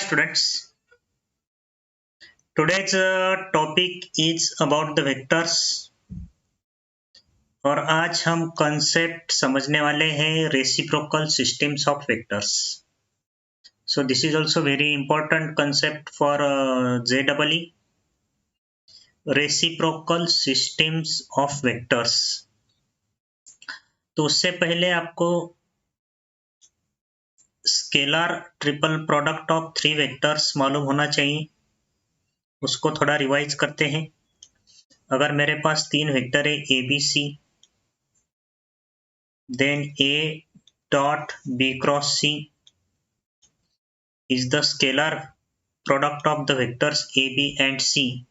students, today's topic is about the vectors और आज हम concept समझने वाले हैं reciprocal systems of vectors. So this is also very important concept for JEE, reciprocal systems of vectors. तो उससे पहले आपको scalar triple product of three vectors मालूम होना चाहिए, उसको थोड़ा रिवाइज करते हैं। अगर मेरे पास तीन वेक्टर है A B C, then A dot B cross C is the scalar product of the vectors a, b and c.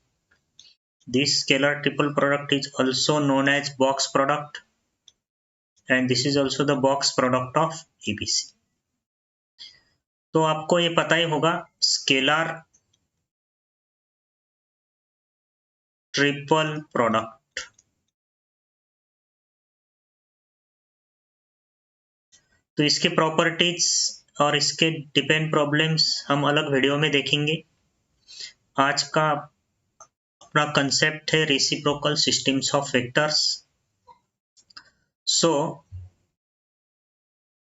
This scalar triple product is also known as box product and this is also the box product of ABC. तो आपको ये पता ही होगा scalar triple product. तो इसके properties और इसके depend problems हम अलग वीडियो में देखेंगे। आज का अपना कंसेप्ट है reciprocal systems of vectors. So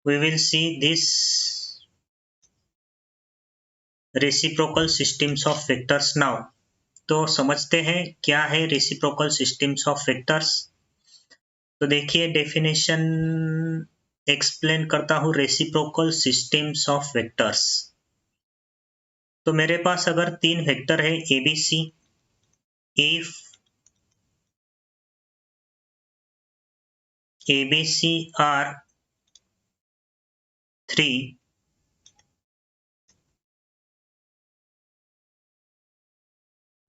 we will see this reciprocal systems of vectors now. तो समझते हैं क्या है रेसिप्रोकल सिस्टम्स ऑफ वेक्टर्स। तो देखिए डेफिनेशन एक्सप्लेन करता हूँ रेसिप्रोकल सिस्टम्स ऑफ वेक्टर्स। तो मेरे पास अगर तीन वेक्टर है A B C, if A B C are three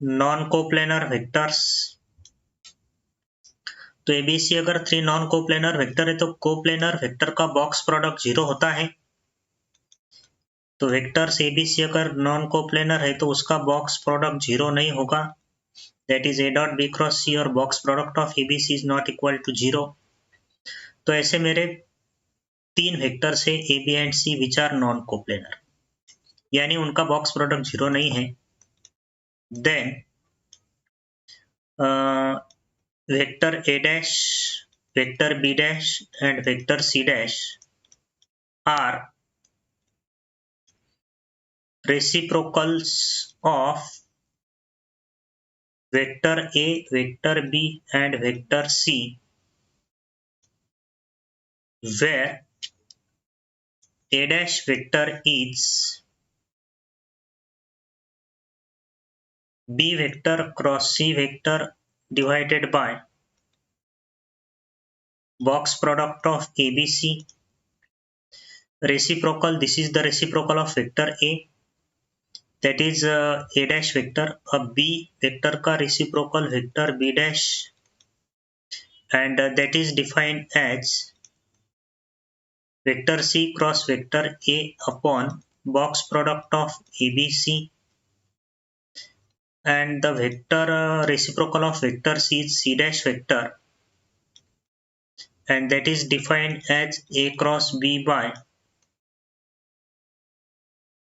non coplanar vectors. तो एबीसी अगर थ्री नॉन कोप्लेनर वेक्टर है तो कोप्लेनर वेक्टर का बॉक्स प्रोडक्ट 0 होता है। तो वेक्टर्स एबीसी अगर नॉन कोप्लेनर है तो उसका बॉक्स प्रोडक्ट 0 नहीं होगा, that is A dot B cross C और box product of ABC is not equal to 0। तो ऐसे मेरे तीन वेक्टर्स है A B and C which are non coplanar, यानी उनका बॉक्स प्रोडक्ट 0 नहीं है। देन vector a dash, vector b dash and vector c dash are reciprocals of vector a, vector b and vector c, where a dash vector is b vector cross c vector divided by box product of ABC. Reciprocal, this is the reciprocal of vector A, that is A dash vector, a B vector का reciprocal vector B dash, and that is defined as vector C cross vector A upon box product of ABC, and the vector reciprocal of vector C is C dash vector, and that is defined as A cross B by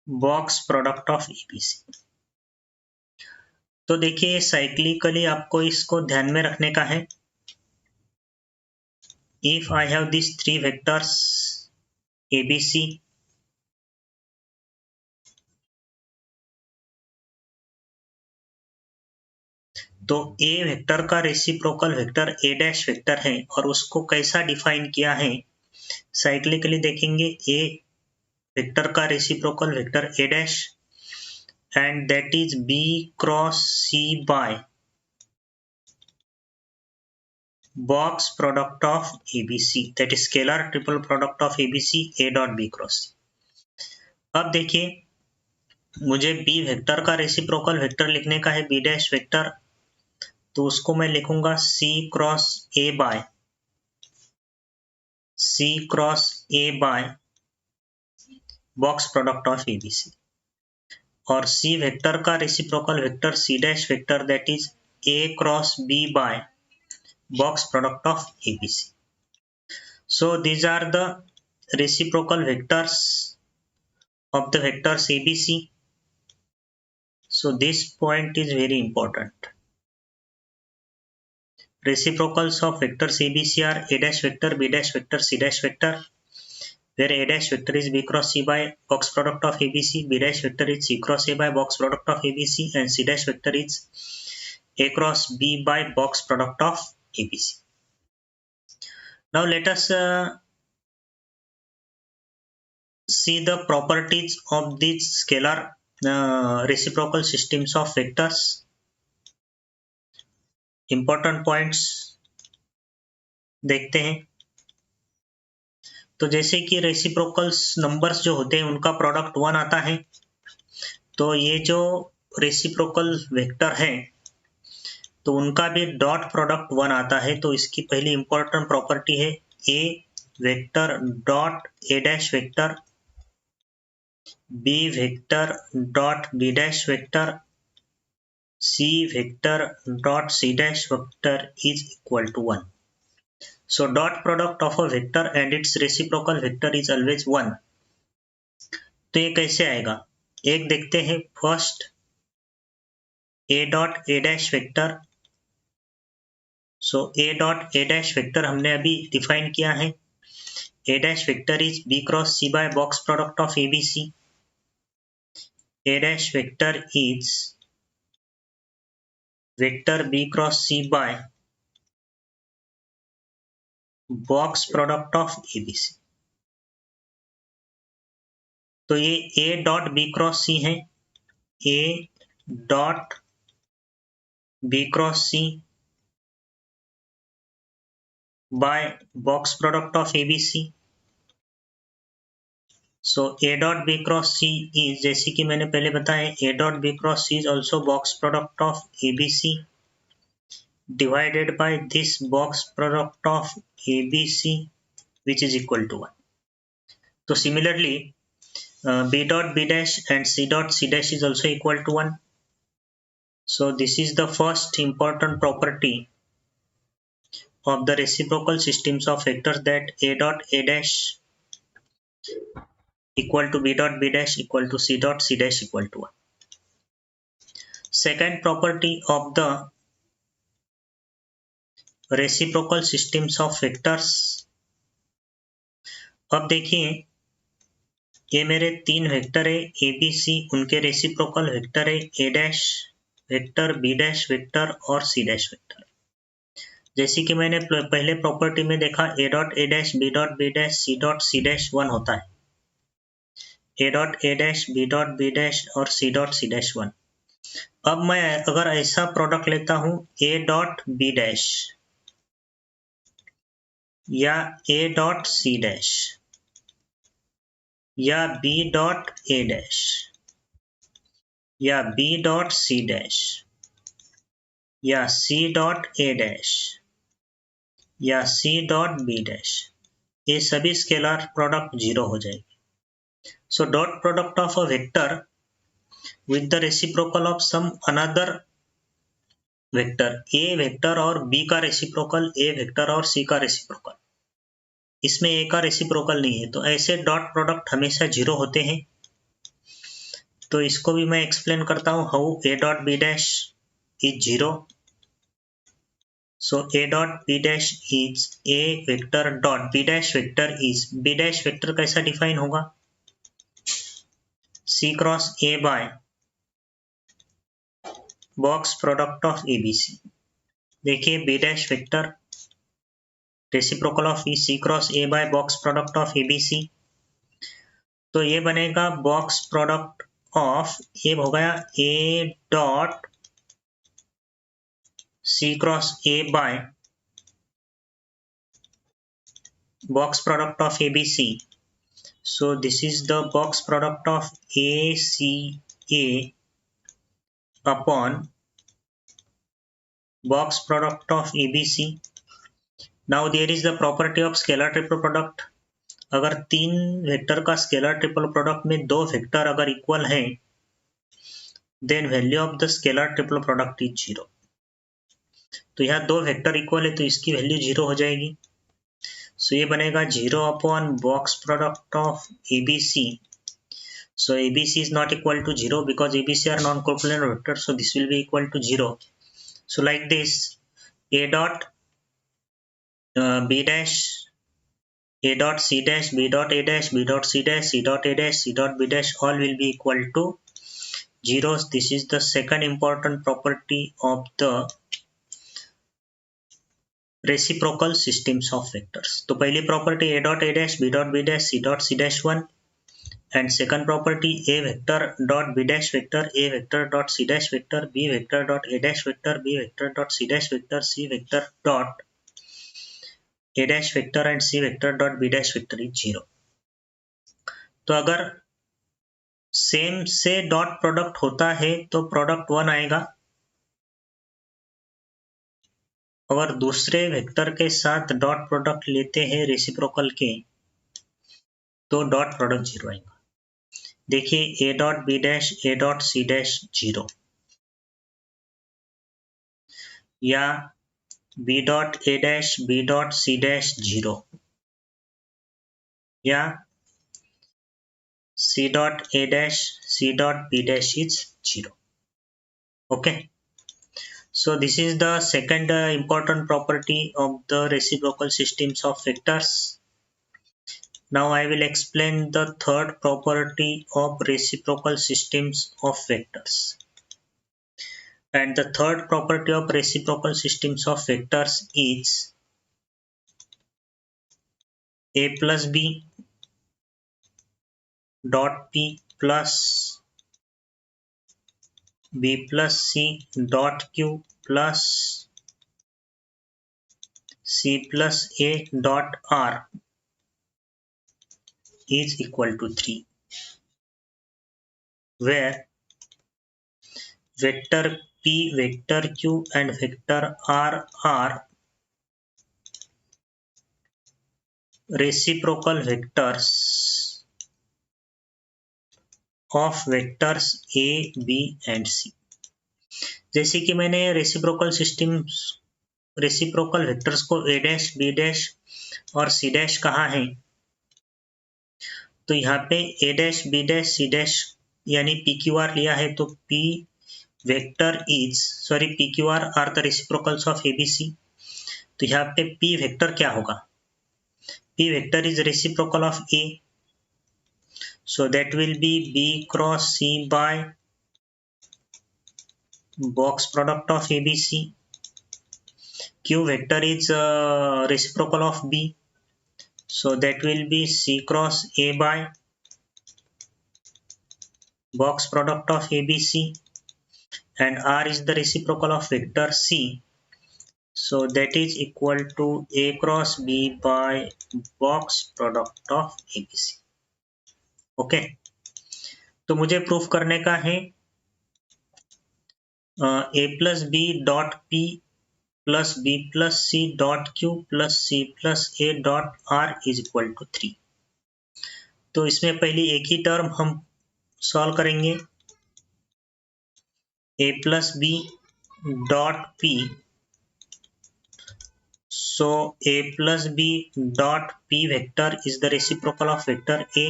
box product of ABC. तो देखिए cyclically आपको इसको ध्यान में रखने का है। If I have this three vectors ABC, तो ए वेक्टर का reciprocal vector A dash vector है और उसको कैसा डिफाइन किया है साइक्लिकली देखेंगे। ए वेक्टर का reciprocal vector A dash and that is B cross C by box product of ABC, that is scalar triple product of ABC A dot B cross C। अब देखिए मुझे B वेक्टर का reciprocal vector लिखने का है B dash vector, तो उसको मैं लिखूंगा C cross A by box product of ABC, और C वेक्टर का reciprocal vector C dash vector that is A cross B by box product of ABC. So these are the reciprocal vectors of the vectors ABC. So this point is very important. Reciprocals of vectors ABC are A dash vector, B dash vector, C dash vector, where A dash vector is B cross C by box product of ABC, B dash vector is C cross A by box product of ABC, and C dash vector is A cross B by box product of ABC. Now let us see the properties of these scalar reciprocal systems of vectors. Important points देखते हैं. तो जैसे कि reciprocals numbers जो होते हैं उनका product 1 आता है, तो ये जो रेसिप्रोकल वेक्टर है तो उनका भी डॉट प्रोडक्ट 1 आता है. तो इसकी पहली इंपॉर्टेंट प्रॉपर्टी है A vector dot A dash vector, B vector dot B dash vector, C vector dot C dash vector is equal to 1. So dot product of a vector and its reciprocal vector is always 1. तो ये कैसे आएगा, एक देखते हैं. First a dot a dash vector. So a dot a dash vector हमने अभी define किया है. a dash vector is b cross c by box product of abc. a dash vector is vector b cross c by box product of ABC. तो ये A dot B cross C है, A dot B cross C by box product of ABC. So A dot B cross C is, जैसे कि मैंने पहले बताया, A dot B cross C is also box product of ABC divided by this box product of ABC which is equal to 1. So similarly B dot B dash and C dot C dash is also equal to 1. So this is the first important property of the reciprocal systems of vectors, that A dot A dash equal to B dot B dash equal to C dot C dash equal to 1. Second property of the reciprocal systems of vectors. अब देखिए, ये मेरे 3 vector है A B सी, उनके reciprocal vector है A dash vector, B dash vector और C dash vector. जैसे कि मैंने पहले प्रॉपर्टी में देखा, A dot A dash B dot B dash C dot C dash 1 होता है. A dot A dash B dot B dash और सी डॉट सी डैश 1. अब मैं अगर ऐसा प्रोडक्ट लेता हूं ए डॉट बी डैश या A डॉट C डैश या B डॉट A डैश या B डॉट C डैश या C डॉट A डैश या C डॉट B डैश, ये सभी स्केलर प्रोडक्ट 0 हो जाएगी. So dot product of a vector with the reciprocal of some another vector, A vector और B का reciprocal, A vector और C का रेसिप्रोकल, इसमें A का रेसिप्रोकल नहीं है, तो ऐसे डॉट प्रोडक्ट हमेशा 0 होते हैं. तो इसको भी मैं एक्सप्लेन करता हूं, how A dot B dash is 0. So A dot B dash is A vector dot B dash vector is, B dash vector कैसा डिफाइन होगा, C cross A by box product of ABC. देखिए B dash vector reciprocal of E C cross A by box product of ABC. तो ये बनेगा box product of, ये हो गया A dot C cross A by box product of ABC. So this is the box product of ACA upon box product of ABC. Now there is the property of scalar triple product. अगर 3 vector का scalar triple product में 2 vector अगर equal हैं, then value of the scalar triple product is 0. तो यहाँ 2 vector equal है तो इसकी वैल्यू 0 हो जाएगी. सो ये बनेगा 0 upon box product of ABC. So ABC is not equal to 0 because ABC are non-coplanar vectors, so this will be equal to 0. So like this, A dot B dash, A dot C dash, B dot A dash, B dot C dash, C dot A dash, C dot B dash, all will be equal to zeros. This is the second important property of the reciprocal systems of vectors. तो पहली property A dot A dash, B dot B dash, C dot C dash 1, and second property A vector dot B dash vector, A vector dot C dash vector, B vector dot A dash vector, B vector dot C dash vector, C vector dot A dash vector and C vector dot B dash vector is 0. तो अगर same से dot product होता है तो product 1 आएगा, अगर दूसरे vector के साथ डॉट प्रोडक्ट लेते हैं रेसिप्रोकल के तो डॉट प्रोडक्ट 0 आएगा. देखिए A dot B dash A dot C dash 0 या B dot A dash B dot C dash 0 या C dot A dash C dot B dash is 0. Okay. So this is the second important property of the reciprocal systems of vectors. Now I will explain the third property of reciprocal systems of vectors. And the third property of reciprocal systems of vectors is A plus B dot P plus B plus C dot Q plus C plus A dot R is equal to 3, where vector P, vector Q and vector R are reciprocal vectors of vectors A, B and C. जैसे कि मैंने reciprocal vectors को A dash B dash और C dash कहा है, तो यहाँ पे A dash B dash C dash यानी PQR लिया है, तो P vector is PQR are the reciprocals of ABC. तो यहाँ पे P वेक्टर क्या होगा? P vector is reciprocal of A, so that will be B cross C by box product of ABC. Q vector is reciprocal of B, so that will be C cross A by box product of ABC, and R is the reciprocal of vector C, so that is equal to A cross B by box product of ABC. Okay, तो मुझे proof करने का है A plus B dot P plus B plus C dot Q plus C plus A dot R is equal to 3. तो इसमें पहली एक ही टर्म हम सॉल्व करेंगे, A plus B dot P. So A plus B dot P vector is the reciprocal of vector A,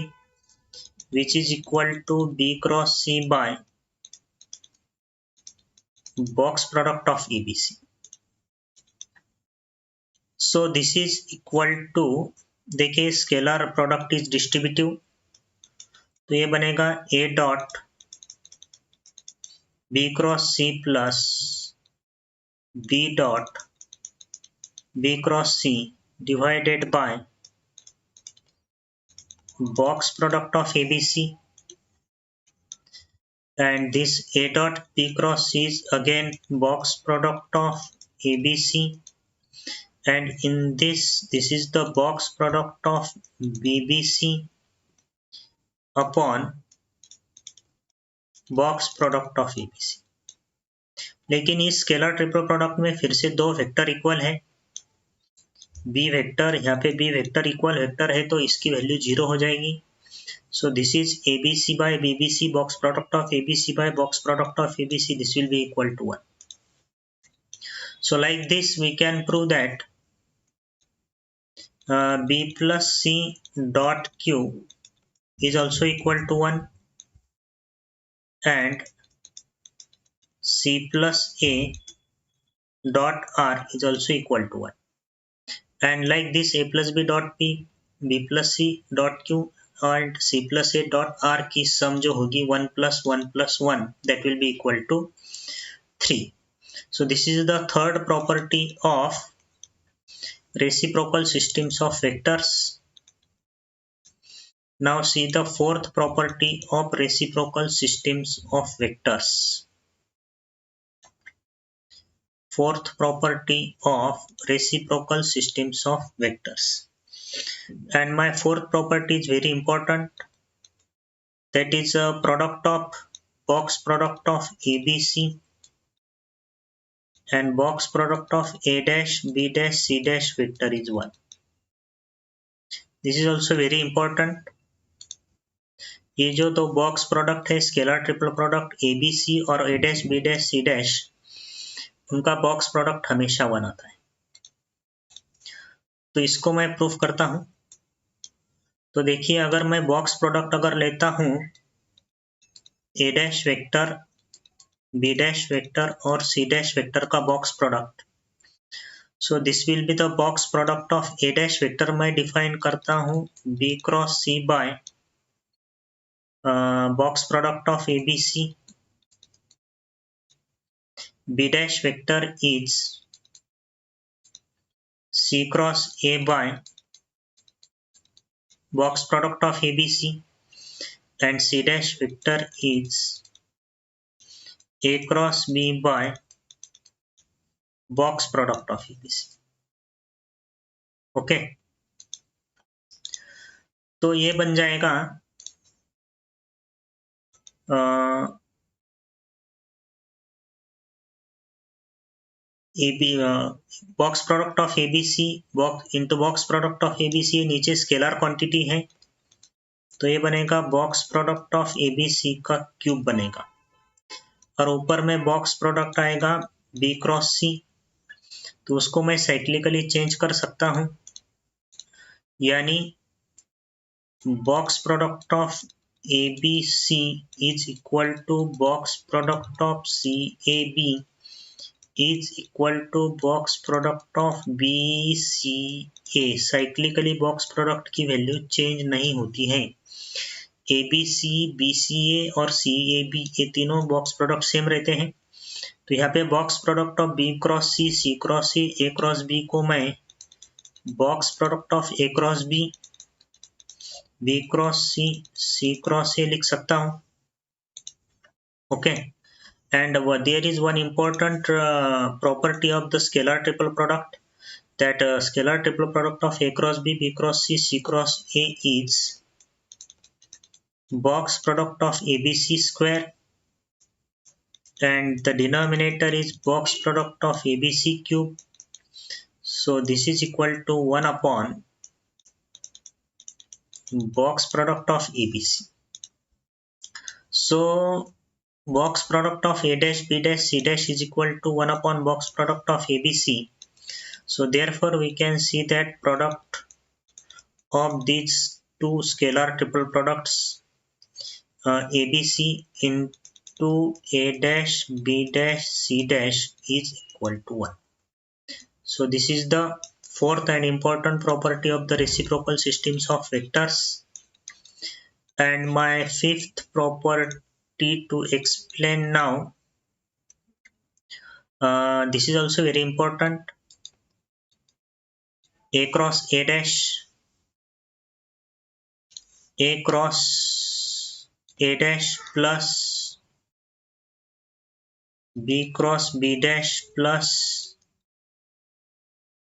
which is equal to B cross C by box product of ABC. So this is equal to, देखिए scalar product is distributive, तो ये बनेगा A dot B cross C plus B dot B cross C divided by box product of ABC, and this A dot B cross C is again box product of ABC, and in this is the box product of BBC upon box product of ABC. लेकिन इस scalar triple product में फिर से दो vector equal है, B vector, यहाँ पे B vector equal vector है तो इसकी वैल्यू 0 हो जाएगी. सो this is ABC by BBC box product of ABC by box product of ABC, this will be equal to 1. So like this we can prove that B plus C dot Q is also equal to 1, and c plus a dot r is also equal to 1. And like this, a plus b dot p, b plus c dot q and c plus a dot r की sum जो होगी 1 plus 1 plus 1 that will be equal to 3. So this is the third property of reciprocal systems of vectors. Now see the fourth property of reciprocal systems of vectors. Fourth property of reciprocal systems of vectors. And my fourth property is very important. That is a product of box product of ABC and box product of A dash, B dash, C dash vector is 1. This is also very important. ये जो दो box product है scalar triple product ABC और A dash, B dash, C dash, उनका box product हमेशा 1 आता है. तो इसको मैं प्रूफ करता हूं. तो देखिए, अगर मैं बॉक्स प्रोडक्ट अगर लेता हूं A dash vector, B dash vector और C dash वेक्टर का box product, so this will be the box product of A dash vector. मैं डिफाइन करता हूं B cross C by box product of ABC. B dash vector is C cross A by box product of ABC and C dash vector is A cross B by box product of ABC. Okay, तो ये बन जाएगा box product of ABC box into box product of ABC. नीचे scalar quantity है तो ये बनेगा box product of ABC का क्यूब बनेगा और ऊपर में बॉक्स प्रोडक्ट आएगा B क्रॉस C. तो उसको मैं साइक्लिकली चेंज कर सकता हूं, यानी box product of ABC is equal to box product of CAB is equal to box product of BCA. Cyclically box product की वैल्यू चेंज नहीं होती है. ABC, BCA और CAB ये तीनों बॉक्स प्रोडक्ट सेम रहते हैं. तो यहाँ पे box product of B cross C, C cross C, A cross B को मैं box product of A cross B, B cross C, C cross A लिख सकता हूँ. Okay, and there is one important property of the scalar triple product, that scalar triple product of A cross B, B cross C, C cross A is box product of ABC square and the denominator is box product of ABC cube. So this is equal to 1 upon box product of ABC. So box product of A dash, B dash, C dash is equal to 1 upon box product of ABC. So therefore we can see that product of these two scalar triple products ABC into A dash, B dash, C dash is equal to 1. So this is the fourth and important property of the reciprocal systems of vectors. And my fifth property to explain now, this is also very important. A cross A dash, A cross A dash plus B cross B dash plus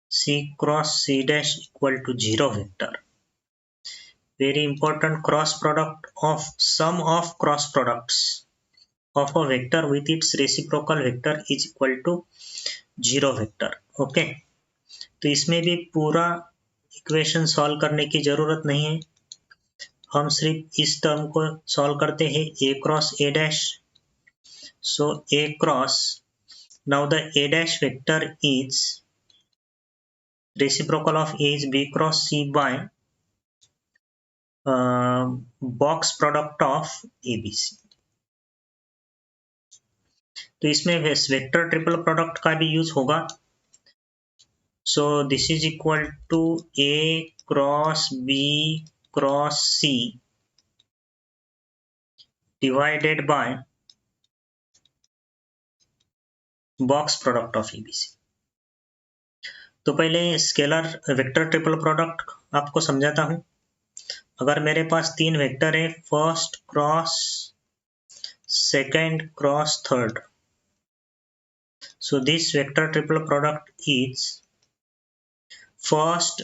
C cross C dash equal to 0 vector. Very important, cross product of sum of cross products of a vector with its reciprocal vector is equal to 0 vector. Okay, तो इसमें भी पूरा equation solve करने की जरूरत नहीं है. हम सिर्फ इस टर्म को सॉल्व करते हैं A cross A dash. So A cross, now the A dash vector is reciprocal of A is B cross C by box product of ABC. तो इसमें वेक्टर ट्रिपल प्रोडक्ट का भी यूज होगा। So this is equal to A cross B cross C divided by box product of ABC. तो पहले scalar vector triple product आपको समझाता हूं। अगर मेरे पास तीन वेक्टर है, first cross second cross third, so this vector triple product is first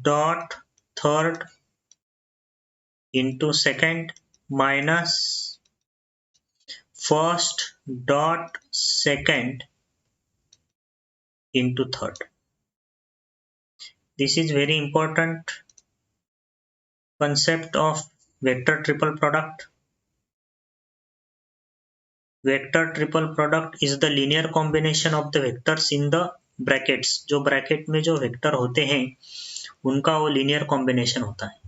dot third into second minus first dot second into third. This is very important concept of vector triple product. Vector triple product is the linear combination of the vectors in the brackets. जो bracket में जो vector होते हैं उनका वो linear combination होता है।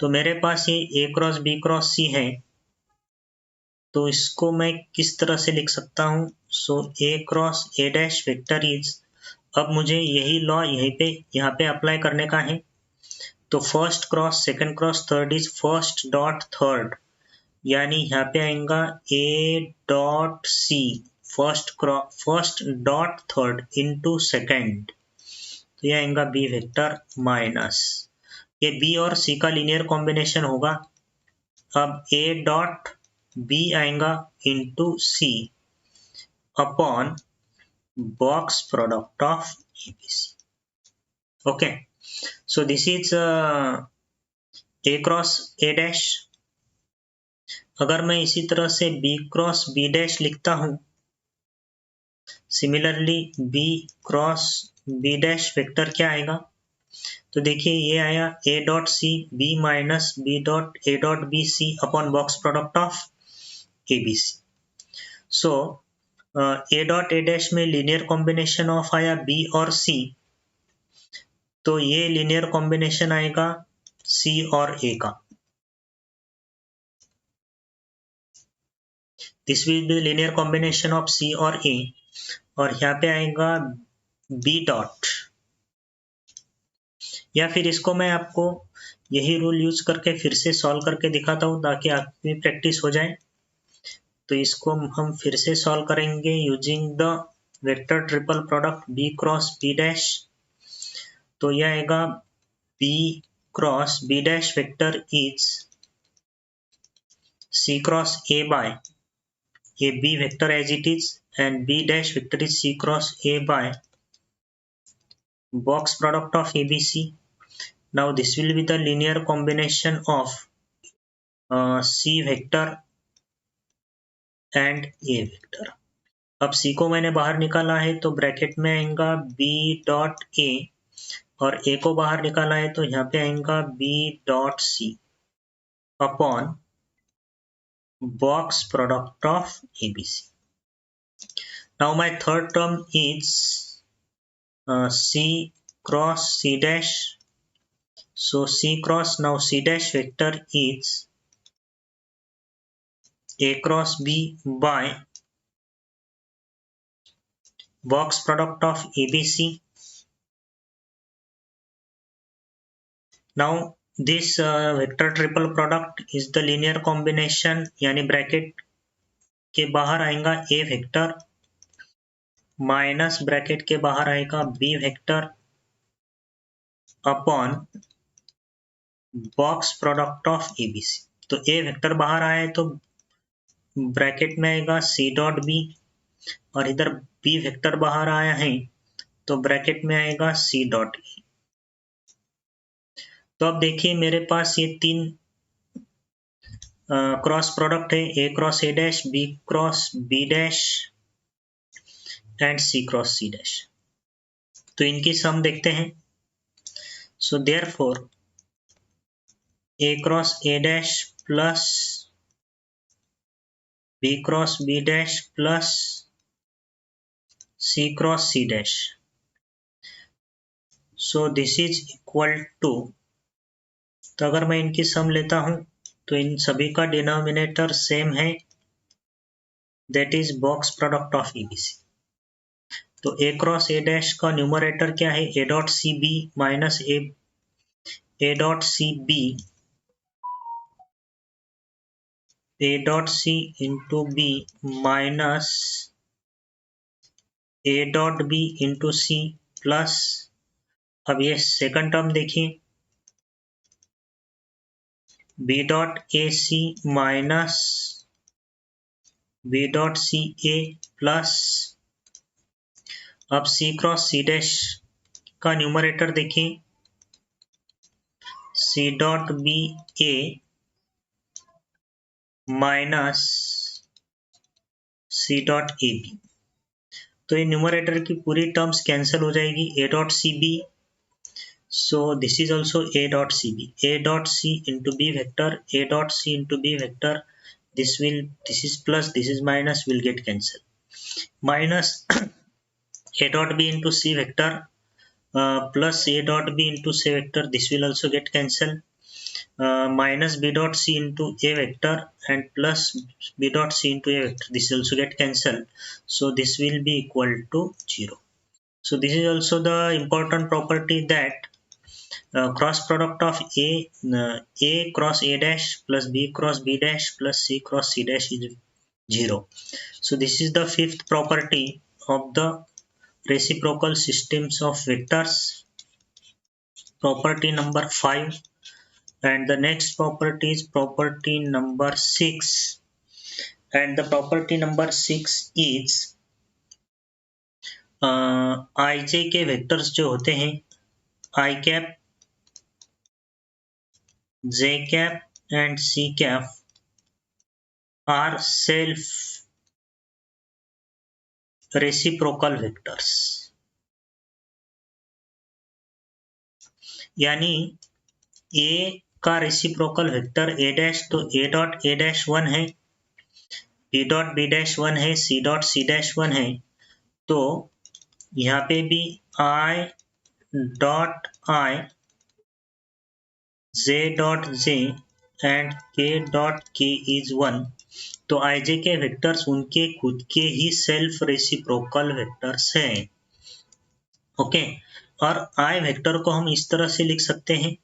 तो मेरे पास ये ए क्रॉस बी क्रॉस सी है, तो इसको मैं किस तरह से लिख सकता हूँ? So A cross A dash vector is, अब मुझे यही लॉ यहाँ पे अप्लाई करने का है। तो first cross second cross third is first dot third, यानी यहाँ पे आएगा A dot C first dot third into second, तो यह आएगा बी वेक्टर माइनस, ये बी और सी का लीनियर कॉम्बिनेशन होगा। अब ए डॉट बी आएगा into C upon box product of ABC. Okay, so this is A cross A dash. अगर मैं इसी तरह से बी क्रॉस बी डैश लिखता हूं, similarly B cross B dash vector क्या आएगा? तो देखिए ये आया A dot C B minus B dot A dot B C upon box product of ABC. So A dot A dash में linear combination of आया बी और C, तो ये लीनियर कॉम्बिनेशन आएगा सी और ए का। This will be linear combination of C और A, और यहाँ पे आएगा बी डॉट, या फिर इसको मैं आपको यही रूल यूज करके फिर से सॉल्व करके दिखाता हूँ ताकि आपकी प्रैक्टिस हो जाए। तो इसको हम फिर से सॉल्व करेंगे using the vector triple product B cross B dash. तो यह आएगा B cross B dash vector is C cross A by A B vector as it is, and B dash vector is C cross A by box product of ABC. Now this will be the linear combination of C vector and A vector. अब C को मैंने बाहर निकाला है तो bracket में आएगा B dot A, और A को बाहर निकाला है तो यहाँ पे आएगा B dot C upon box product of ABC. Now my third term is C cross C dash. So C cross, now C dash vector is A cross B by box product of ABC. Now this vector triple product is the linear combination, यानी bracket के बाहर आएगा A vector minus bracket के बाहर आएगा B vector upon box product of ABC। तो A vector बाहर आया है तो ब्रैकेट में आएगा C डॉट B, और इधर B वेक्टर बाहर आया है तो ब्रैकेट में आएगा C डॉट E। तो अब देखिए मेरे पास ये तीन क्रॉस प्रोडक्ट है, A cross A dash, B cross B dash and C cross C dash. तो इनकी सम देखते हैं। So therefore A cross A dash plus B cross B dash plus C cross C dash, so this is equal to, तो अगर मैं इनकी सम लेता हूं तो इन सभी का डिनोमिनेटर सेम है, that is box product of ABC. तो ए क्रॉस ए डैश का न्यूमरेटर क्या है, A dot C B minus A dot C B, A dot C into B minus A dot B into C plus, अब ये second term देखिए, B dot A C minus B dot C A plus, अब C cross C dash का numerator देखिए, C dot B A minus C dot A B. तो ये numerator की पूरी टर्म्स कैंसिल हो जाएगी, A dot C B, so this is also a dot cb, a dot c into b vector, a dot c into b vector, this is plus, this is minus, will get cancelled, minus a dot b into c vector plus a dot b into c vector, this will also get cancelled, minus b dot c into a vector and plus b dot c into a vector, this will also get cancelled, so this will be equal to 0. So this is also the important property that cross product of a cross a dash plus b cross b dash plus c cross c dash is 0. So this is the fifth property of the reciprocal systems of vectors, property number 5. And the next property is property number 6, and the property number 6 is ij के vectors जो होते हैं i cap, j cap and c cap are self reciprocal vectors, यानी a का reciprocal vector a dash, तो a dot a dash 1 है, b dot b dash 1 है, c dot c dash 1 है, तो यहाँ पे भी i dot i, j dot j and k dot k is 1, तो ij के वेक्टर्स उनके खुद के ही सेल्फ रेसिप्रोकल वेक्टर्स हैं। ओके, और i वेक्टर को हम इस तरह से लिख सकते हैं,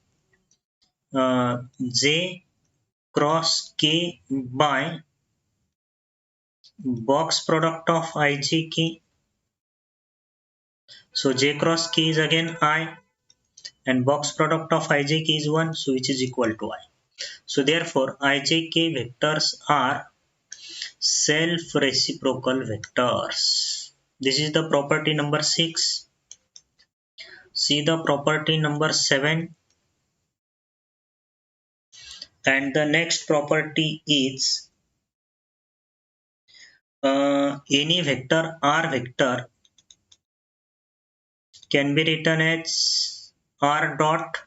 j cross k by box product of ij k, so j cross k is again I and box product of ij k is 1, so which is equal to I. So therefore ij k vectors are self reciprocal vectors. This is the property number 6. See the property number 7, and the next property is any vector r vector can be written as r dot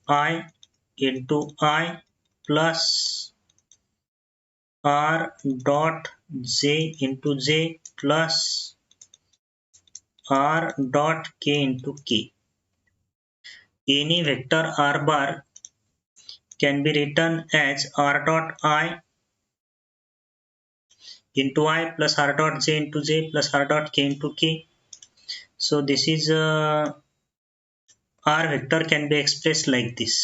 I into I plus r dot j into j plus r dot k into k. Any vector r bar can be written as r dot I into I plus r dot j into j plus r dot k into k. So this is r vector can be expressed like this.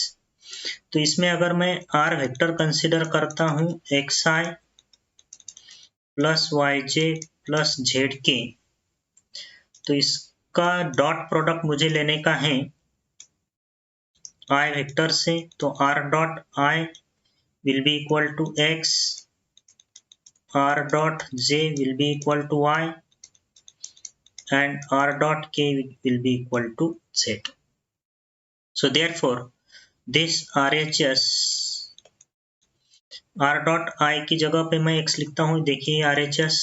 तो इसमें अगर मैं r vector consider करता हूँ xi plus yj plus zk, तो इसका dot product मुझे लेने का है i वेक्टर से, तो r dot i will be equal to x, r dot j will be equal to y and r dot k will be equal to z. So therefore this RHS, r dot i की जगह पे मैं x लिखता हूँ, देखिए RHS,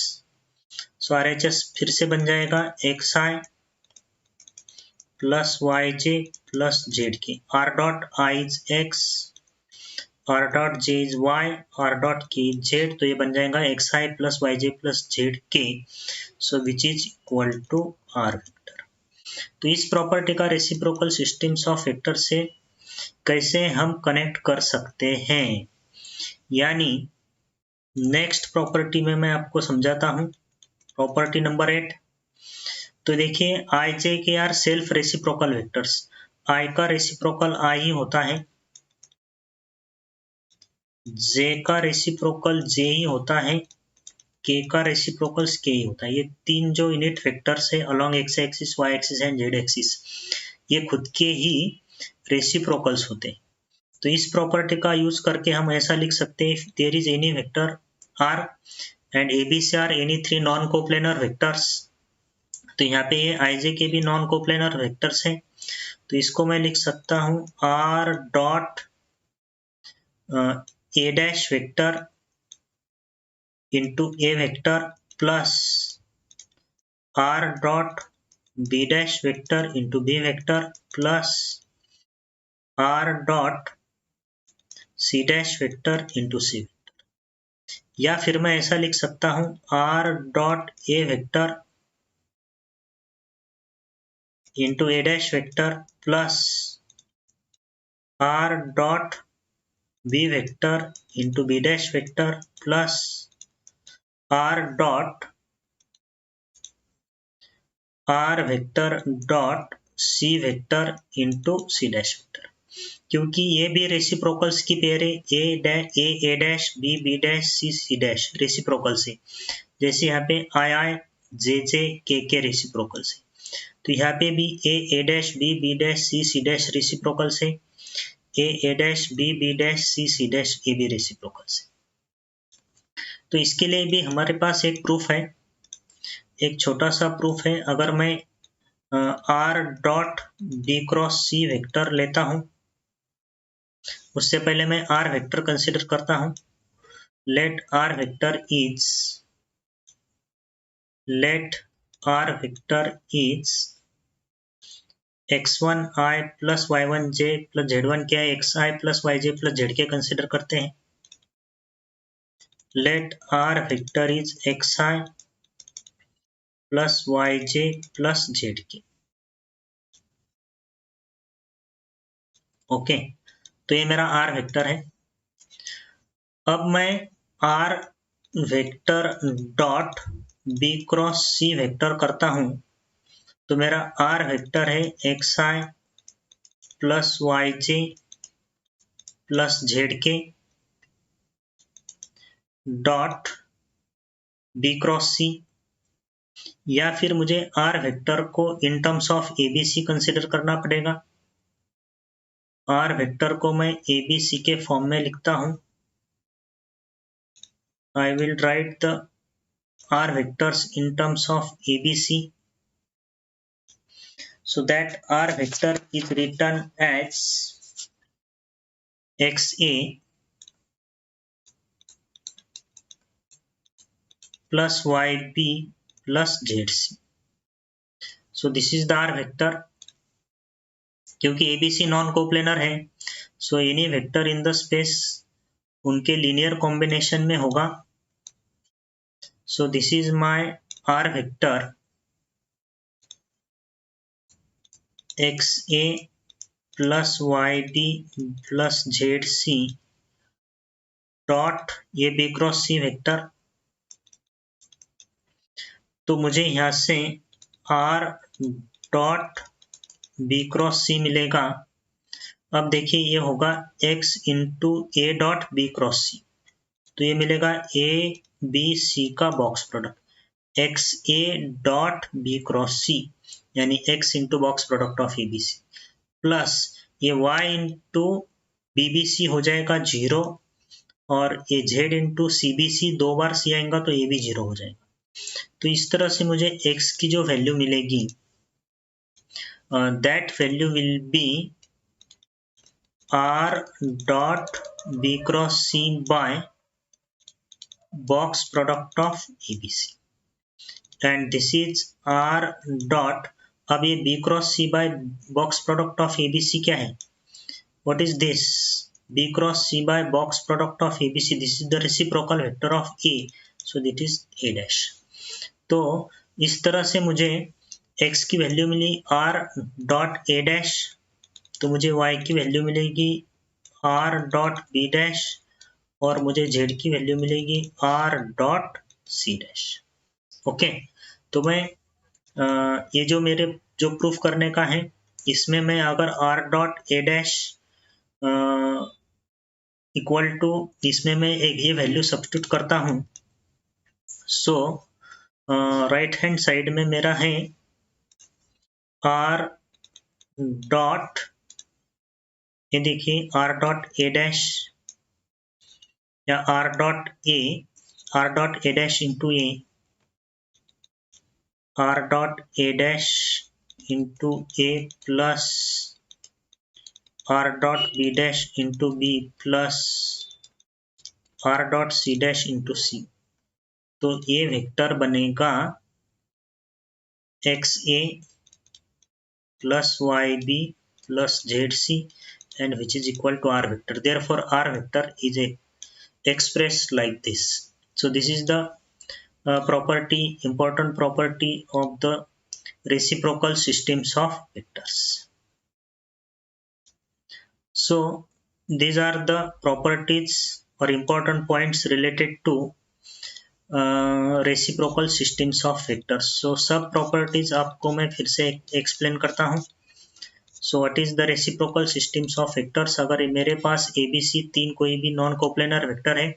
so RHS फिर से बन जाएगा xi plus yj plus zk, r dot i is x, r dot j is y, r dot k is z, तो ये बन जाएगा xi plus yj plus zk, so which is equal to r vector. तो इस property का reciprocal systems of vector से कैसे हम कनेक्ट कर सकते हैं, यानी नेक्स्ट प्रॉपर्टी में मैं आपको समझाता हूं। प्रॉपर्टी नंबर 8, तो देखिए आई जे के आर सेल्फ रेसिप्रोकल वेक्टर्स। आई का रेसिप्रोकल आई ही होता है, जे का रेसिप्रोकल जे ही होता है, के का रेसिप्रोकल के ही होता है। ये तीन जो यूनिट वेक्टर्स है along X axis, Y axis and Z axis, ये खुद के ही रेसिप्रोकल्स होते हैं। तो इस प्रॉपर्टी का यूज करके हम ऐसा लिख सकते हैं, there is any vector R and A B C are any three non coplanar vectors. तो यहाँ पे ये आई जे के भी नॉन कोप्लेनर वेक्टर्स हैं, तो इसको मैं लिख सकता हूँ R dot A dash vector into A vector plus R dot B dash vector into B vector plus R dot C dash vector into C vector. या फिर मैं ऐसा लिख सकता हूं R dot A vector into A dash vector plus R dot B vector into B dash vector plus R dot R vector dot C vector into C dash vector. क्योंकि ये भी रेसिप्रोकल्स की पेयर है, A dash B dash C dash reciprocal से, जैसे यहाँ पे आई जे के रेसिप्रोकल से। तो यहाँ पे भी A dash B dash C dash reciprocal से, A dash B dash C dash A भी रेसिप्रोकल से। तो इसके लिए भी हमारे पास एक प्रूफ है, एक छोटा सा प्रूफ है। अगर मैं are dot B cross C vector लेता हूं, उससे पहले मैं आर वेक्टर कंसिडर करता हूं। Let R vector is x1 i plus y1 j plus z1 क्या है, xi plus yj plus zk consider करते हैं। Let R vector is xi plus yj plus zk। Okay, तो ये मेरा आर वेक्टर है। अब मैं R vector dot B cross C vector करता हूं, तो मेरा आर वेक्टर है xi plus yj plus zk dot B cross C. या फिर मुझे आर वेक्टर को इन टर्म्स ऑफ एबीसी कंसिडर करना पड़ेगा। आर वेक्टर को मैं एबीसी के फॉर्म में लिखता हूं। I will write the R vectors in terms of ABC, so that r vector is written as xa plus yb plus zc. So this is the r vector. क्योंकि ABC non coplanar है, so any vector in the space उनके linear combination में होगा। So this is my R vector XA plus YB plus ZC dot ये B cross C vector. तो मुझे यहाँ से R dot B cross C मिलेगा। अब देखिए ये होगा X into A dot B cross C, तो ये मिलेगा A B C का box product XA dot B cross C, यानी X into box product of ABC plus ये y इंटू BBC हो जाएगा 0, और ये Z इंटू CBC दो बार C आएगा तो ये भी 0 हो जाएगा। तो इस तरह से मुझे X की जो वैल्यू मिलेगी, that value will be R dot B cross C by box product of ABC, and this is R dot, अब ये B cross C by box product of ABC क्या है, what is this? B cross C by box product of ABC, this is the reciprocal vector of A, so that is A dash। तो इस तरह से मुझे X की value मिली R dot A dash तो मुझे y की वैल्यू मिलेगी r डॉट बी डैश और मुझे z की वैल्यू मिलेगी r dot C dash. Okay, तो मैं ये जो मेरे जो प्रूफ करने का है इसमें मैं अगर r dot a dash equal to इसमें मैं एक ये वैल्यू सब्स्टिट्यूट करता हूँ, सो राइट हैंड साइड में मेरा है r डॉट, ये देखिए r डॉट a डैश या r dot a dash into a, r dot a dash into a plus r dot b dash into b plus r dot c dash into c। तो ये vector बनेगा xa plus yb plus zc and which is equal to r vector. Therefore r vector is expressed like this. So this is the important property of the reciprocal systems of vectors. So these are the properties or important points related to reciprocal systems of vectors. So सब properties आपको मैं फिर से explain करता हूँ। So what is the reciprocal systems of vectors. अगर मेरे पास ए B सी तीन कोई भी नॉन कोप्लेनर वेक्टर है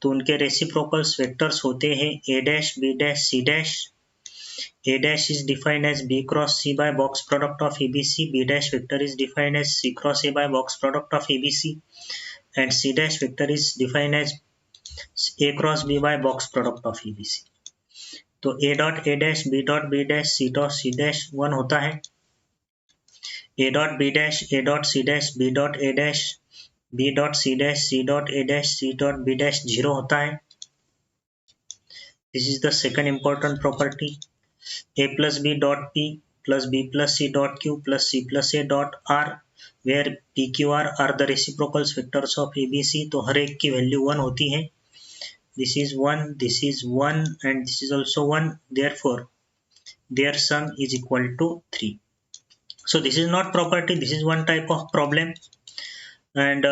तो उनके रेसिप्रोकल्स वेक्टर्स होते हैं A dash B dash C dash. A dash is defined as B cross C by box product of A B C, B dash vector is defined as C cross A by box product of A B C and C dash vector is defined as a cross b by box product of ABC। तो a dot a dash b dot b dash c dot c dash 1 होता है, a dot b dash a dot c dash b dot a dash b dot c dash c dot a dash c dot b dash 0 होता है। This is the second important property। a plus b dot p plus b plus c dot q plus c plus a dot r where p q r are the reciprocals vectors of ABC। तो हर एक की value 1 होती है। This is 1, this is 1 and this is also 1, therefore their sum is equal to 3। So this is not property, this is one type of problem। And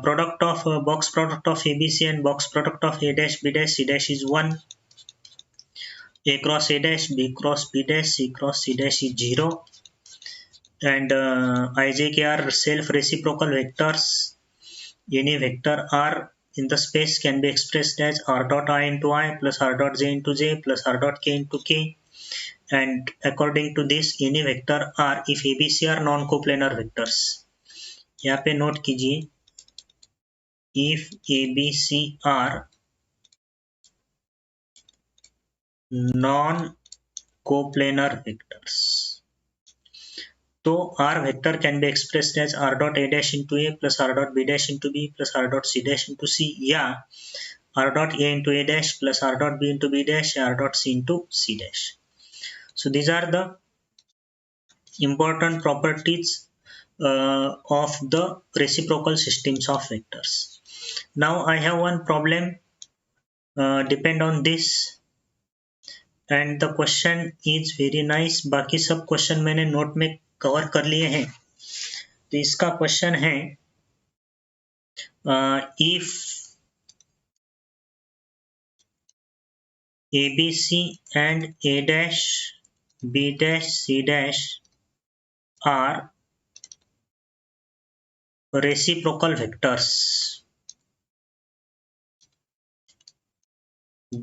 product of box product of ABC and box product of A dash B dash C dash is 1, A cross A dash B cross B dash C cross C dash is 0 and IJK are self reciprocal vectors। Any vector R in the space can be expressed as r dot I into I plus r dot j into j plus r dot k into k, and according to this any vector r if ABC are non-coplanar vectors। यहाँ पे note कीजिए if ABC are non-coplanar vectors तो r vector can be expressed as r dot a dash into a plus r dot b dash into b plus r dot c dash into c या r dot a into a dash plus r dot b into b dash r dot c into c dash। So these are the important properties of the reciprocal systems of vectors। Now I have one problem depend on this and the question is very nice। बाकी सब question मैंने note में cover कर लिए हैं। तो इसका question है if ABC and A dash B dash C dash are reciprocal vectors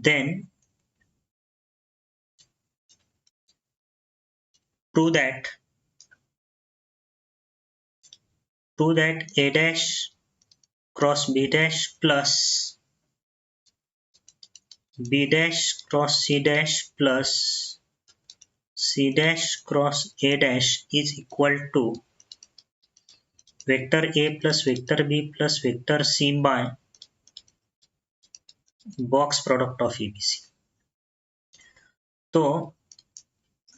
then prove that A dash cross B dash plus B dash cross C dash plus C dash cross A dash is equal to vector A plus vector B plus vector C by box product of ABC। तो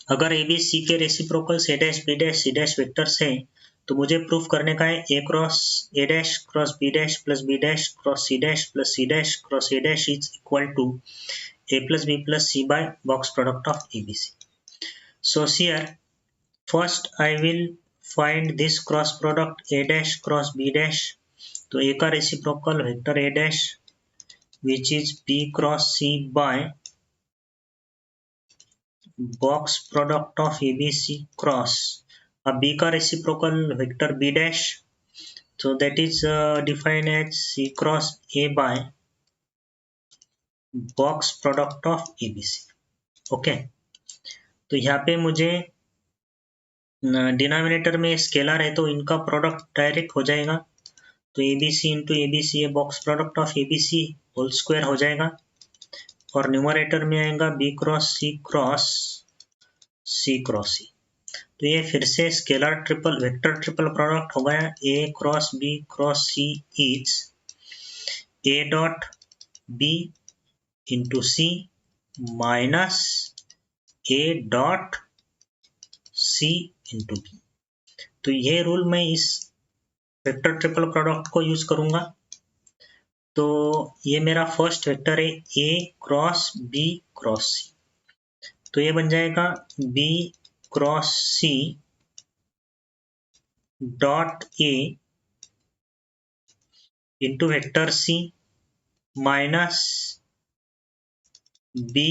अगर ABC के reciprocals A dash B dash C dash vectors हैं तो मुझे proof करने का है A cross A dash cross B dash plus B dash cross C dash plus C dash cross A dash is equal to A plus B plus C by box product of ABC। So here first I will find this cross product A dash cross B dash. तो ए का reciprocal vector A dash which is B cross C by box product of A B C cross. अब बी का reciprocal vector B dash, so that is defined as C cross A by box product of ABC। Okay, तो यहाँ पे मुझे denominator में scalar है तो इनका प्रोडक्ट डायरेक्ट हो जाएगा, तो ABC into ABC a box product of ABC whole square हो जाएगा, और न्यूमरेटर में आएगा B cross C cross C cross C। तो ये फिर से scalar triple vector triple product हो गया, A cross B cross C is A dot B into C minus A dot C into B। तो ये रूल मैं इस वेक्टर ट्रिपल प्रोडक्ट को यूज करूंगा। तो ये मेरा फर्स्ट वेक्टर है A cross B cross C, तो ये बन जाएगा B cross C dot A into vector C minus B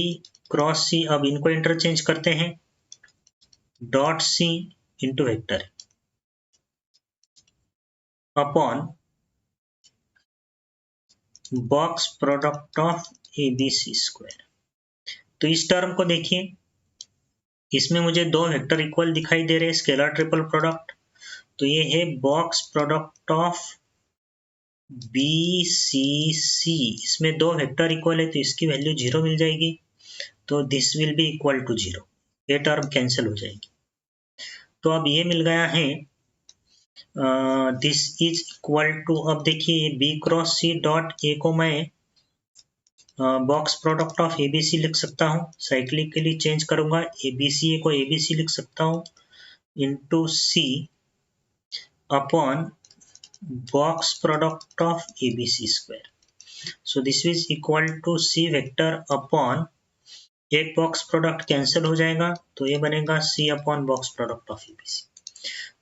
cross C, अब इनको इंटरचेंज करते हैं, dot C into vector upon box product of ABC square. तो इस टर्म को देखिए, इसमें मुझे दो वेक्टर इक्वल दिखाई दे रहे हैं, स्केलर ट्रिपल प्रोडक्ट। तो ये है बॉक्स प्रोडक्ट ऑफ BCC, इसमें दो वेक्टर इक्वल है तो इसकी वैल्यू 0 मिल जाएगी, तो this will be equal to 0, ये टर्म कैंसिल हो जाएगी। तो अब ये मिल गया है दिस इज इक्वल टू, अब देखिए B cross C dot A को मैं बॉक्स प्रोडक्ट ऑफ ABC लिख सकता हूँ, साइक्लिकली चेंज करूंगा, ABC को ABC लिख सकता हूँ into C upon box product of ABC square. So this is equal to C vector upon, एक बॉक्स प्रोडक्ट कैंसिल हो जाएगा तो ये बनेगा C upon box product of ABC।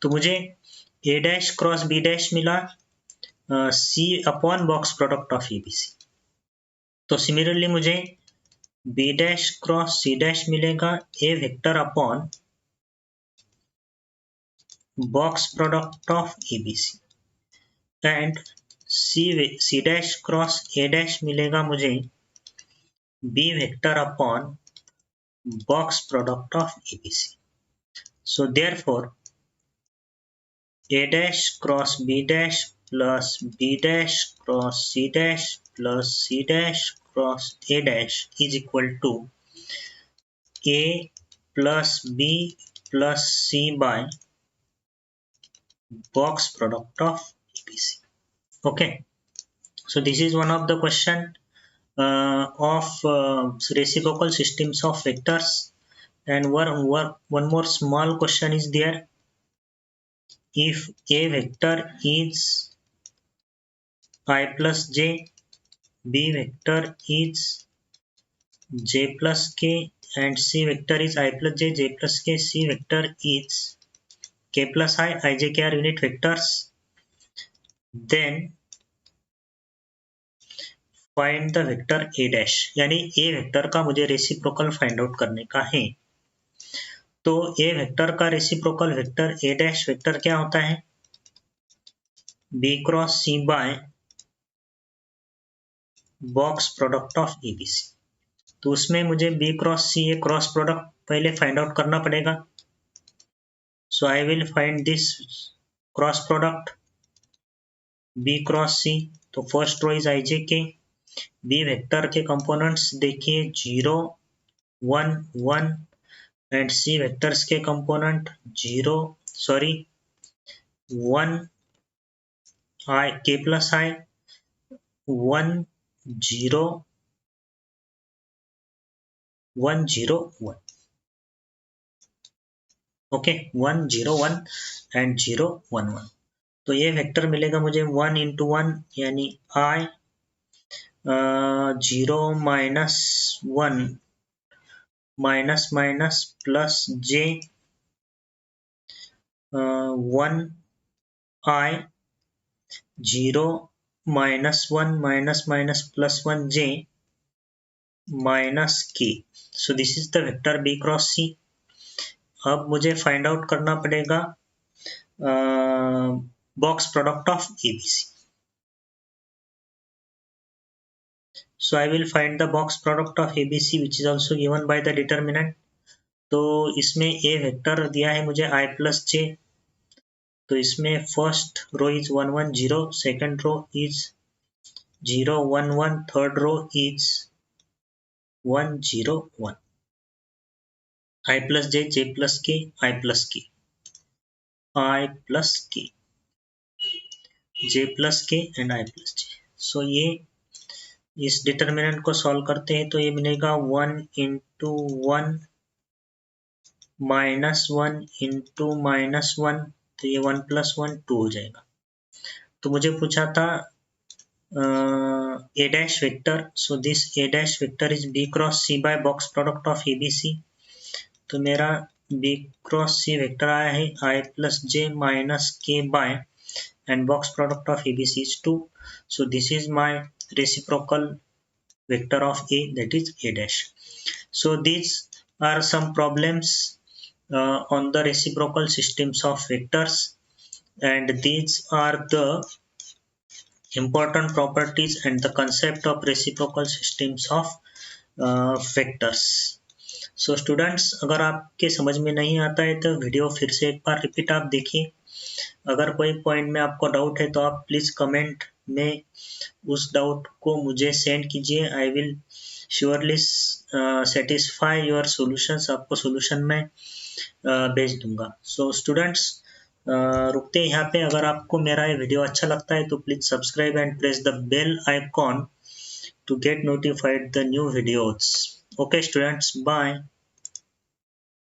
तो मुझे A dash cross B dash मिला C upon box product of ABC। तो सिमिलरली मुझे B dash cross C dash मिलेगा A vector upon box product of ABC, and C dash cross A dash मिलेगा मुझे B vector upon box product of ABC। So therefore A dash cross B dash plus B dash cross C dash plus C dash cross A dash is equal to A plus B plus C by box product of ABC. Okay, so this is one of the question of reciprocal systems of vectors, and one more small question is there. If A vector is I plus j, B vector is j plus k, and C vector is I plus j, j plus k, C vector is k plus I, ij k are unit vectors, then find the vector A dash, यानी A vector का मुझे reciprocal find out करने का है। तो A vector का reciprocal vector A dash vector क्या होता है, B cross C by box product of ABC। तो उसमें मुझे B cross C a cross product पहले फाइंड आउट करना पड़ेगा। So I will find this cross product B cross C। तो first row is ij k, B vector के components देखिए 0 1 1, and C vectors के component 1 I k plus I 1 0 1 0 1, okay 1 0 1 and 0 1 1। तो ये vector मिलेगा मुझे 1 इंटू 1 यानी I 0 minus 1 minus minus plus j 1i 0 -1 minus +1j minus k. So this is the vector b cross c. अब मुझे find out करना पड़ेगा box product of ABC. So I will find the box product of ABC which is also given by the determinant. तो इसमें A vector दिया है मुझे I plus J. तो इसमें first row is 1 1 0, second row is 0 1 1, third row is 1 0 1. I plus J, J plus K, I plus K, I plus K, J plus K and I plus J. So ये इस determinant को solve करते हैं तो ये मिलेगा 1 into 1 minus 1 into minus 1, तो ये 1 plus 1 2 हो जाएगा. तो मुझे पूछा था A dash vector. So this A dash vector is B cross C by box product of ABC. तो मेरा B cross C वेक्टर आया है I plus J minus K by and box product of ABC is 2. So this is my reciprocal vector of A, that is A dash. So these are some problems on the reciprocal systems of vectors, and these are the important properties and the concept of reciprocal systems of vectors. So students, अगर आपके समझ में नहीं आता है तो video फिर से एक बार रिपीट आप देखिए. अगर कोई पॉइंट में आपको डाउट है तो आप प्लीज कमेंट में उस डाउट को मुझे सेंड कीजिए. I will surely satisfy your solutions. आपको सॉल्यूशन में भेज दूंगा. सो स्टूडेंट्स, रुकते हैं यहाँ पे. अगर आपको मेरा ये वीडियो अच्छा लगता है तो please subscribe and press the bell icon to get notified the new videos. Okay students, bye.